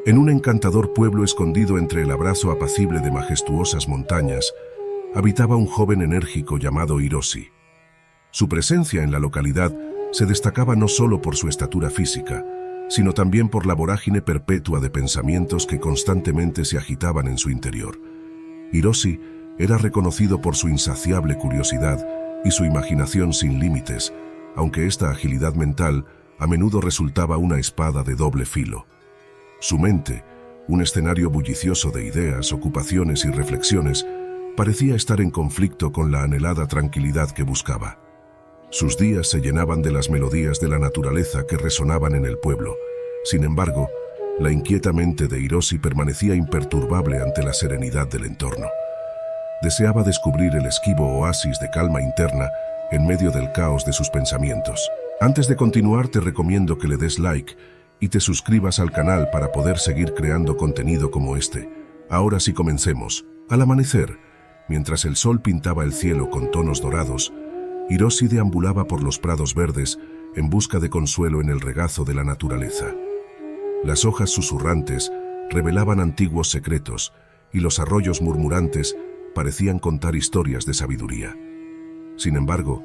En un encantador pueblo escondido entre el abrazo apacible de majestuosas montañas, habitaba un joven enérgico llamado Hiroshi. Su presencia en la localidad se destacaba no solo por su estatura física, sino también por la vorágine perpetua de pensamientos que constantemente se agitaban en su interior. Hiroshi era reconocido por su insaciable curiosidad y su imaginación sin límites, aunque esta agilidad mental a menudo resultaba una espada de doble filo. Su mente, un escenario bullicioso de ideas, ocupaciones y reflexiones, parecía estar en conflicto con la anhelada tranquilidad que buscaba. Sus días se llenaban de las melodías de la naturaleza que resonaban en el pueblo. Sin embargo, la inquieta mente de Hiroshi permanecía imperturbable ante la serenidad del entorno. Deseaba descubrir el esquivo oasis de calma interna en medio del caos de sus pensamientos. Antes de continuar, te recomiendo que le des like y te suscribas al canal para poder seguir creando contenido como este. Ahora sí, comencemos. Al amanecer, mientras el sol pintaba el cielo con tonos dorados, Hiroshi deambulaba por los prados verdes en busca de consuelo en el regazo de la naturaleza. Las hojas susurrantes revelaban antiguos secretos y los arroyos murmurantes parecían contar historias de sabiduría. Sin embargo,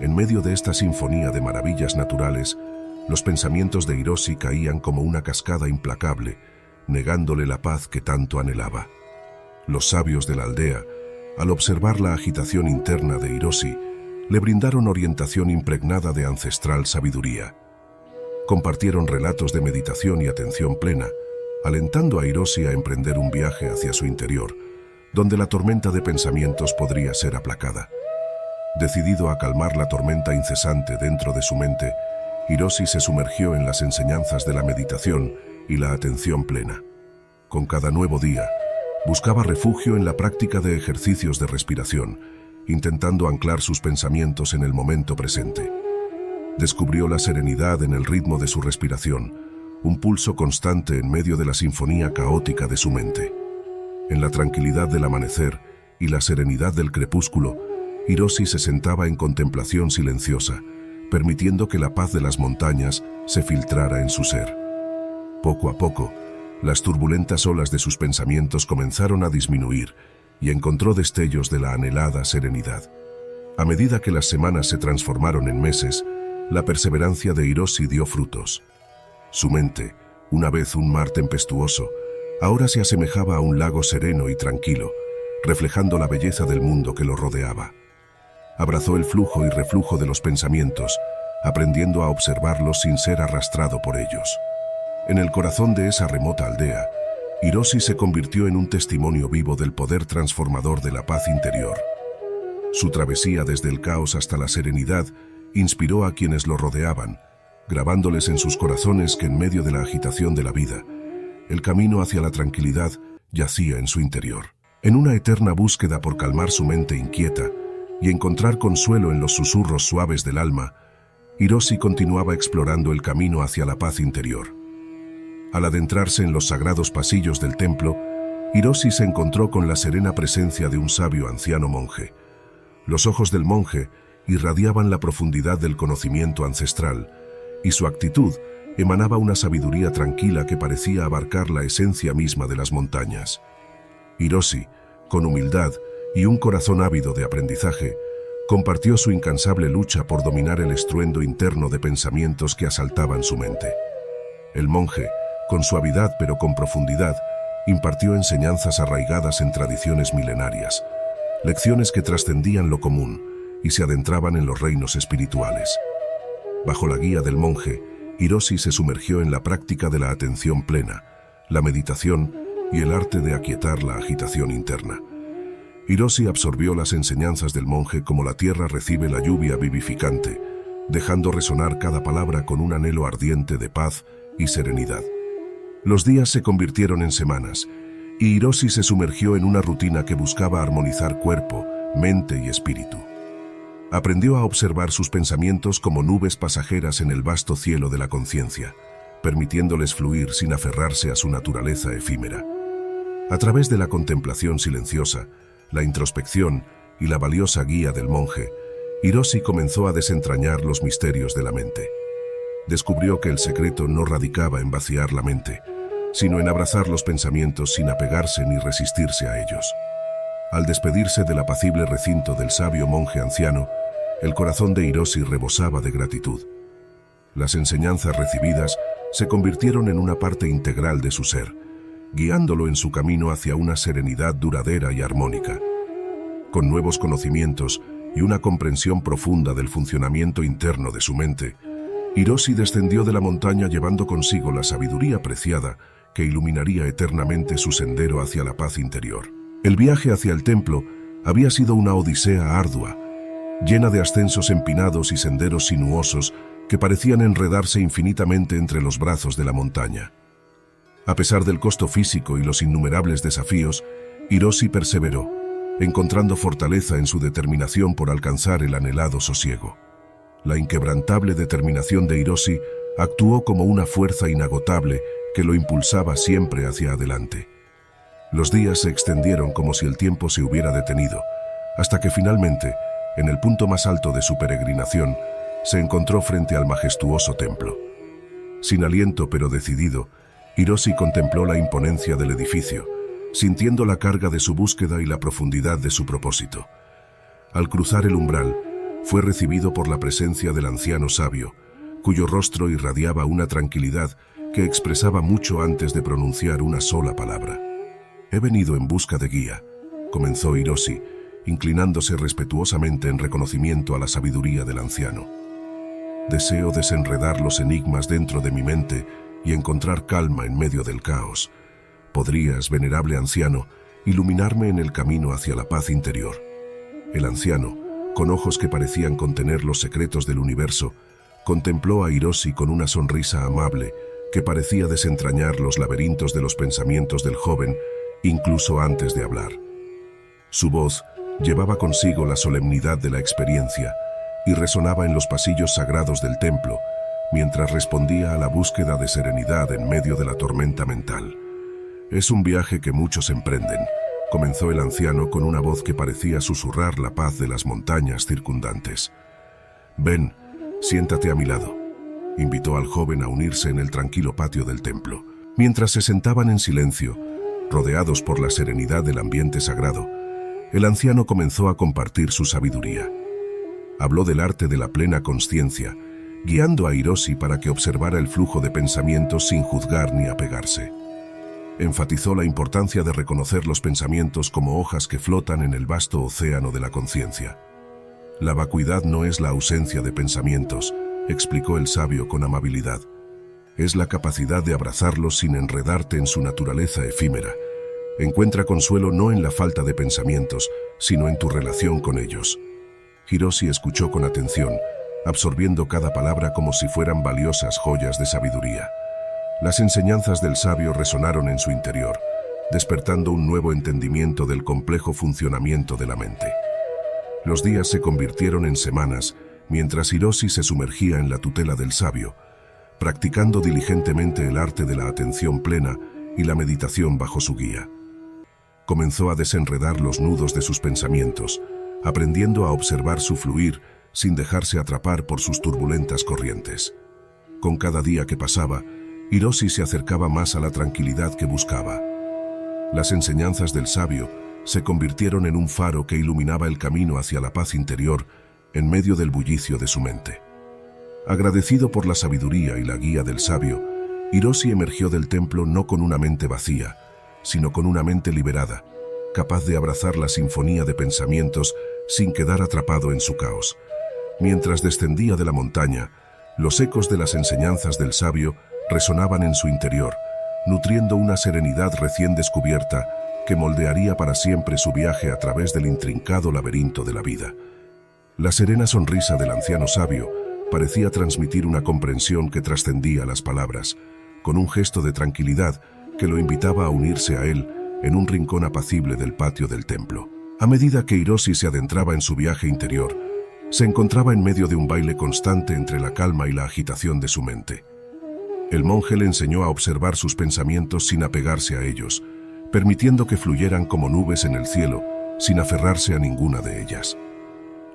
en medio de esta sinfonía de maravillas naturales, los pensamientos de Hiroshi caían como una cascada implacable, negándole la paz que tanto anhelaba. Los sabios de la aldea, al observar la agitación interna de Hiroshi, le brindaron orientación impregnada de ancestral sabiduría. Compartieron relatos de meditación y atención plena, alentando a Hiroshi a emprender un viaje hacia su interior, donde la tormenta de pensamientos podría ser aplacada. Decidido a calmar la tormenta incesante dentro de su mente, Hiroshi se sumergió en las enseñanzas de la meditación y la atención plena. Con cada nuevo día, buscaba refugio en la práctica de ejercicios de respiración, intentando anclar sus pensamientos en el momento presente. Descubrió la serenidad en el ritmo de su respiración, un pulso constante en medio de la sinfonía caótica de su mente. En la tranquilidad del amanecer y la serenidad del crepúsculo, Hiroshi se sentaba en contemplación silenciosa, permitiendo que la paz de las montañas se filtrara en su ser. Poco a poco, las turbulentas olas de sus pensamientos comenzaron a disminuir y encontró destellos de la anhelada serenidad. A medida que las semanas se transformaron en meses, la perseverancia de Hiroshi dio frutos. Su mente, una vez un mar tempestuoso, ahora se asemejaba a un lago sereno y tranquilo, reflejando la belleza del mundo que lo rodeaba. Abrazó el flujo y reflujo de los pensamientos, aprendiendo a observarlos sin ser arrastrado por ellos. En el corazón de esa remota aldea, Hiroshi se convirtió en un testimonio vivo del poder transformador de la paz interior. Su travesía desde el caos hasta la serenidad inspiró a quienes lo rodeaban, grabándoles en sus corazones que en medio de la agitación de la vida, el camino hacia la tranquilidad yacía en su interior. En una eterna búsqueda por calmar su mente inquieta y encontrar consuelo en los susurros suaves del alma, Hiroshi continuaba explorando el camino hacia la paz interior. Al adentrarse en los sagrados pasillos del templo, Hiroshi se encontró con la serena presencia de un sabio anciano monje. Los ojos del monje irradiaban la profundidad del conocimiento ancestral, y su actitud emanaba una sabiduría tranquila que parecía abarcar la esencia misma de las montañas. Hiroshi, con humildad y un corazón ávido de aprendizaje, compartió su incansable lucha por dominar el estruendo interno de pensamientos que asaltaban su mente. El monje, con suavidad pero con profundidad, impartió enseñanzas arraigadas en tradiciones milenarias, lecciones que trascendían lo común y se adentraban en los reinos espirituales. Bajo la guía del monje, Hiroshi se sumergió en la práctica de la atención plena, la meditación y el arte de aquietar la agitación interna. Hiroshi absorbió las enseñanzas del monje como la tierra recibe la lluvia vivificante, dejando resonar cada palabra con un anhelo ardiente de paz y serenidad. Los días se convirtieron en semanas, y Hiroshi se sumergió en una rutina que buscaba armonizar cuerpo, mente y espíritu. Aprendió a observar sus pensamientos como nubes pasajeras en el vasto cielo de la conciencia, permitiéndoles fluir sin aferrarse a su naturaleza efímera. A través de la contemplación silenciosa, la introspección y la valiosa guía del monje, Hiroshi comenzó a desentrañar los misterios de la mente. Descubrió que el secreto no radicaba en vaciar la mente, sino en abrazar los pensamientos sin apegarse ni resistirse a ellos. Al despedirse del apacible recinto del sabio monje anciano, el corazón de Hiroshi rebosaba de gratitud. Las enseñanzas recibidas se convirtieron en una parte integral de su ser, guiándolo en su camino hacia una serenidad duradera y armónica. Con nuevos conocimientos y una comprensión profunda del funcionamiento interno de su mente, Hiroshi descendió de la montaña llevando consigo la sabiduría preciada que iluminaría eternamente su sendero hacia la paz interior. El viaje hacia el templo había sido una odisea ardua, llena de ascensos empinados y senderos sinuosos que parecían enredarse infinitamente entre los brazos de la montaña. A pesar del costo físico y los innumerables desafíos, Hiroshi perseveró, encontrando fortaleza en su determinación por alcanzar el anhelado sosiego. La inquebrantable determinación de Hiroshi actuó como una fuerza inagotable que lo impulsaba siempre hacia adelante. Los días se extendieron como si el tiempo se hubiera detenido, hasta que finalmente, en el punto más alto de su peregrinación, se encontró frente al majestuoso templo. Sin aliento pero decidido, Hiroshi contempló la imponencia del edificio, sintiendo la carga de su búsqueda y la profundidad de su propósito. Al cruzar el umbral, fue recibido por la presencia del anciano sabio, cuyo rostro irradiaba una tranquilidad que expresaba mucho antes de pronunciar una sola palabra. «He venido en busca de guía», comenzó Hiroshi, inclinándose respetuosamente en reconocimiento a la sabiduría del anciano. «Deseo desenredar los enigmas dentro de mi mente y encontrar calma en medio del caos. ¿Podrías, venerable anciano, iluminarme en el camino hacia la paz interior?» El anciano, con ojos que parecían contener los secretos del universo, contempló a Hiroshi con una sonrisa amable que parecía desentrañar los laberintos de los pensamientos del joven, incluso antes de hablar. Su voz llevaba consigo la solemnidad de la experiencia y resonaba en los pasillos sagrados del templo, mientras respondía a la búsqueda de serenidad en medio de la tormenta mental. «Es un viaje que muchos emprenden», comenzó el anciano con una voz que parecía susurrar la paz de las montañas circundantes. «Ven, siéntate a mi lado», invitó al joven a unirse en el tranquilo patio del templo. Mientras se sentaban en silencio, rodeados por la serenidad del ambiente sagrado, el anciano comenzó a compartir su sabiduría. Habló del arte de la plena consciencia, guiando a Hiroshi para que observara el flujo de pensamientos sin juzgar ni apegarse. Enfatizó la importancia de reconocer los pensamientos como hojas que flotan en el vasto océano de la conciencia. «La vacuidad no es la ausencia de pensamientos», explicó el sabio con amabilidad. «Es la capacidad de abrazarlos sin enredarte en su naturaleza efímera. Encuentra consuelo no en la falta de pensamientos, sino en tu relación con ellos». Hiroshi escuchó con atención, absorbiendo cada palabra como si fueran valiosas joyas de sabiduría. Las enseñanzas del sabio resonaron en su interior, despertando un nuevo entendimiento del complejo funcionamiento de la mente. Los días se convirtieron en semanas, mientras Hiroshi se sumergía en la tutela del sabio, practicando diligentemente el arte de la atención plena y la meditación bajo su guía. Comenzó a desenredar los nudos de sus pensamientos, aprendiendo a observar su fluir sin dejarse atrapar por sus turbulentas corrientes. Con cada día que pasaba, Hiroshi se acercaba más a la tranquilidad que buscaba. Las enseñanzas del sabio se convirtieron en un faro que iluminaba el camino hacia la paz interior en medio del bullicio de su mente. Agradecido por la sabiduría y la guía del sabio, Hiroshi emergió del templo no con una mente vacía, sino con una mente liberada, capaz de abrazar la sinfonía de pensamientos sin quedar atrapado en su caos. Mientras descendía de la montaña, los ecos de las enseñanzas del sabio resonaban en su interior, nutriendo una serenidad recién descubierta que moldearía para siempre su viaje a través del intrincado laberinto de la vida. La serena sonrisa del anciano sabio parecía transmitir una comprensión que trascendía las palabras, con un gesto de tranquilidad que lo invitaba a unirse a él en un rincón apacible del patio del templo. A medida que Hiroshi se adentraba en su viaje interior, se encontraba en medio de un baile constante entre la calma y la agitación de su mente. El monje le enseñó a observar sus pensamientos sin apegarse a ellos, permitiendo que fluyeran como nubes en el cielo, sin aferrarse a ninguna de ellas.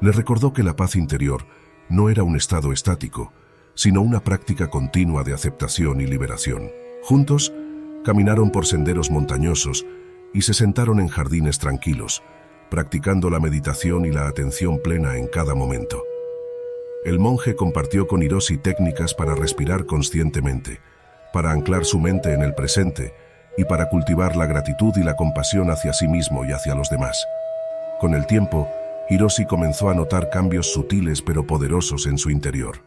Le recordó que la paz interior no era un estado estático, sino una práctica continua de aceptación y liberación. Juntos, Caminaron por senderos montañosos y se sentaron en jardines tranquilos, practicando la meditación y la atención plena en cada momento. El monje compartió con Hiroshi técnicas para respirar conscientemente, para anclar su mente en el presente y para cultivar la gratitud y la compasión hacia sí mismo y hacia los demás. Con el tiempo, Hiroshi comenzó a notar cambios sutiles pero poderosos en su interior.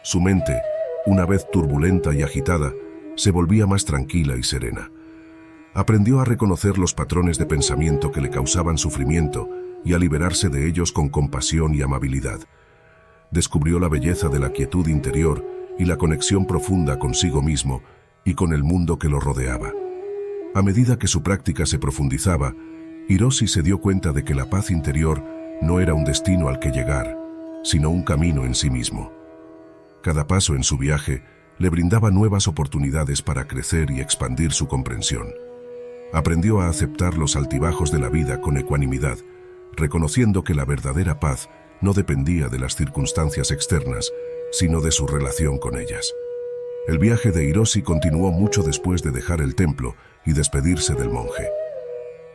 Su mente, una vez turbulenta y agitada, se volvía más tranquila y serena. Aprendió a reconocer los patrones de pensamiento que le causaban sufrimiento y a liberarse de ellos con compasión y amabilidad. Descubrió la belleza de la quietud interior y la conexión profunda consigo mismo y con el mundo que lo rodeaba. A medida que su práctica se profundizaba, Hiroshi se dio cuenta de que la paz interior no era un destino al que llegar, sino un camino en sí mismo. Cada paso en su viaje le brindaba nuevas oportunidades para crecer y expandir su comprensión. Aprendió a aceptar los altibajos de la vida con ecuanimidad, reconociendo que la verdadera paz no dependía de las circunstancias externas, sino de su relación con ellas. El viaje de Hiroshi continuó mucho después de dejar el templo y despedirse del monje.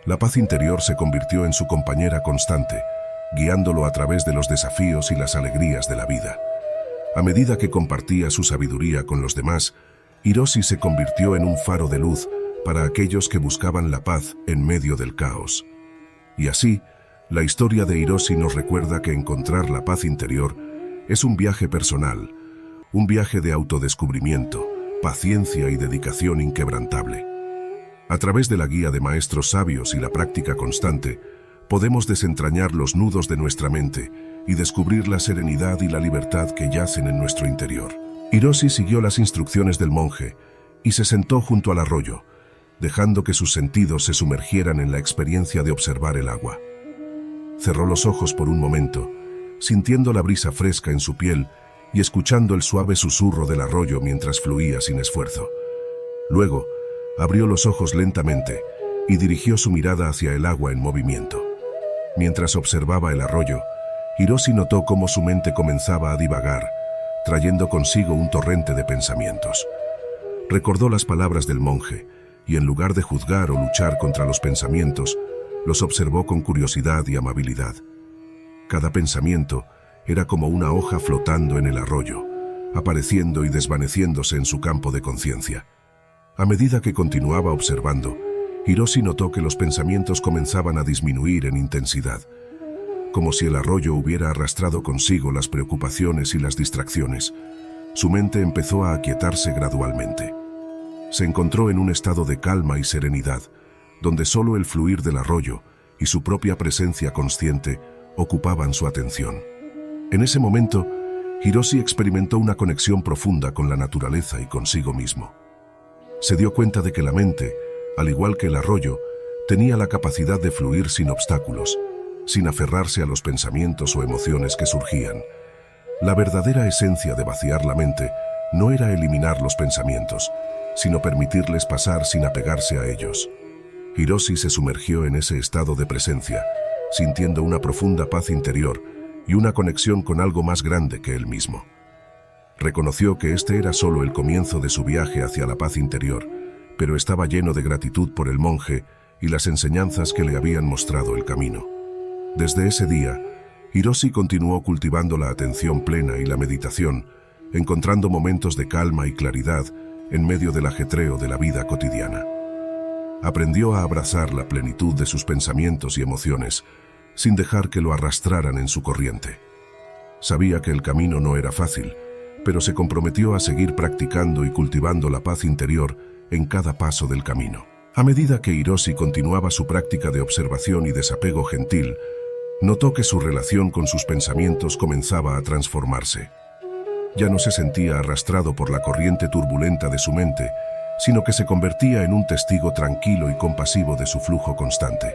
La paz interior se convirtió en su compañera constante, guiándolo a través de los desafíos y las alegrías de la vida. A medida que compartía su sabiduría con los demás, Hiroshi se convirtió en un faro de luz para aquellos que buscaban la paz en medio del caos. Y así, la historia de Hiroshi nos recuerda que encontrar la paz interior es un viaje personal, un viaje de autodescubrimiento, paciencia y dedicación inquebrantable. A través de la guía de maestros sabios y la práctica constante, podemos desentrañar los nudos de nuestra mente y descubrir la serenidad y la libertad que yacen en nuestro interior. Hiroshi siguió las instrucciones del monje y se sentó junto al arroyo, dejando que sus sentidos se sumergieran en la experiencia de observar el agua. Cerró los ojos por un momento, sintiendo la brisa fresca en su piel y escuchando el suave susurro del arroyo mientras fluía sin esfuerzo. Luego, abrió los ojos lentamente y dirigió su mirada hacia el agua en movimiento. Mientras observaba el arroyo, Hiroshi notó cómo su mente comenzaba a divagar, trayendo consigo un torrente de pensamientos. Recordó las palabras del monje y en lugar de juzgar o luchar contra los pensamientos, los observó con curiosidad y amabilidad. Cada pensamiento era como una hoja flotando en el arroyo, apareciendo y desvaneciéndose en su campo de conciencia. A medida que continuaba observando, Hiroshi notó que los pensamientos comenzaban a disminuir en intensidad, como si el arroyo hubiera arrastrado consigo las preocupaciones y las distracciones. Su mente empezó a aquietarse gradualmente. Se encontró en un estado de calma y serenidad, donde solo el fluir del arroyo y su propia presencia consciente ocupaban su atención. En ese momento, Hiroshi experimentó una conexión profunda con la naturaleza y consigo mismo. Se dio cuenta de que la mente, al igual que el arroyo, tenía la capacidad de fluir sin obstáculos, sin aferrarse a los pensamientos o emociones que surgían. La verdadera esencia de vaciar la mente no era eliminar los pensamientos, sino permitirles pasar sin apegarse a ellos. Hiroshi se sumergió en ese estado de presencia, sintiendo una profunda paz interior y una conexión con algo más grande que él mismo. Reconoció que este era solo el comienzo de su viaje hacia la paz interior, pero estaba lleno de gratitud por el monje y las enseñanzas que le habían mostrado el camino. Desde ese día, Hiroshi continuó cultivando la atención plena y la meditación, encontrando momentos de calma y claridad en medio del ajetreo de la vida cotidiana. Aprendió a abrazar la plenitud de sus pensamientos y emociones, sin dejar que lo arrastraran en su corriente. Sabía que el camino no era fácil, pero se comprometió a seguir practicando y cultivando la paz interior en cada paso del camino. A medida que Hiroshi continuaba su práctica de observación y desapego gentil, notó que su relación con sus pensamientos comenzaba a transformarse. Ya no se sentía arrastrado por la corriente turbulenta de su mente, sino que se convertía en un testigo tranquilo y compasivo de su flujo constante.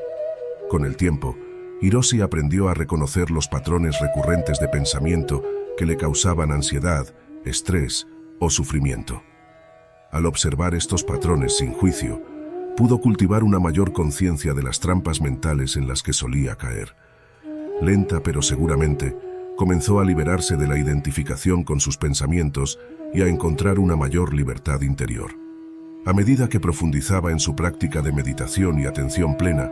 Con el tiempo, Hiroshi aprendió a reconocer los patrones recurrentes de pensamiento que le causaban ansiedad, estrés o sufrimiento. Al observar estos patrones sin juicio, pudo cultivar una mayor conciencia de las trampas mentales en las que solía caer. Lenta pero seguramente, comenzó a liberarse de la identificación con sus pensamientos y a encontrar una mayor libertad interior. A medida que profundizaba en su práctica de meditación y atención plena,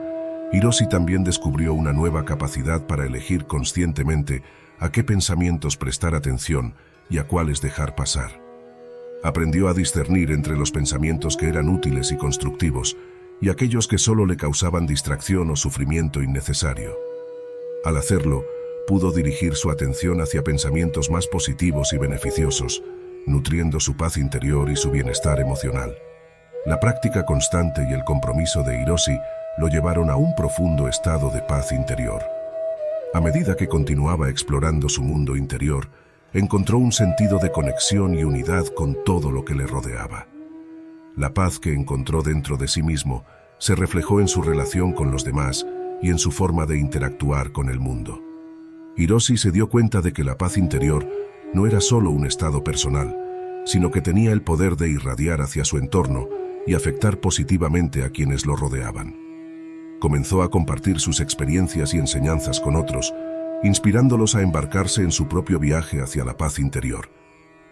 Hiroshi también descubrió una nueva capacidad para elegir conscientemente a qué pensamientos prestar atención y a cuáles dejar pasar. Aprendió a discernir entre los pensamientos que eran útiles y constructivos y aquellos que solo le causaban distracción o sufrimiento innecesario. Al hacerlo, pudo dirigir su atención hacia pensamientos más positivos y beneficiosos, nutriendo su paz interior y su bienestar emocional. La práctica constante y el compromiso de Hiroshi lo llevaron a un profundo estado de paz interior. A medida que continuaba explorando su mundo interior, encontró un sentido de conexión y unidad con todo lo que le rodeaba. La paz que encontró dentro de sí mismo se reflejó en su relación con los demás y en su forma de interactuar con el mundo. Hiroshi se dio cuenta de que la paz interior no era solo un estado personal, sino que tenía el poder de irradiar hacia su entorno y afectar positivamente a quienes lo rodeaban. Comenzó a compartir sus experiencias y enseñanzas con otros, inspirándolos a embarcarse en su propio viaje hacia la paz interior.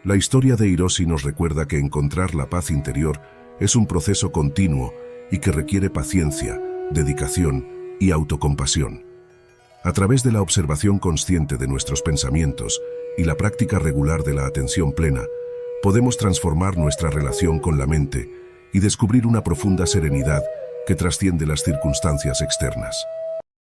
La historia de Hiroshi nos recuerda que encontrar la paz interior es un proceso continuo y que requiere paciencia, dedicación y autocompasión. A través de la observación consciente de nuestros pensamientos y la práctica regular de la atención plena, podemos transformar nuestra relación con la mente y descubrir una profunda serenidad que trasciende las circunstancias externas.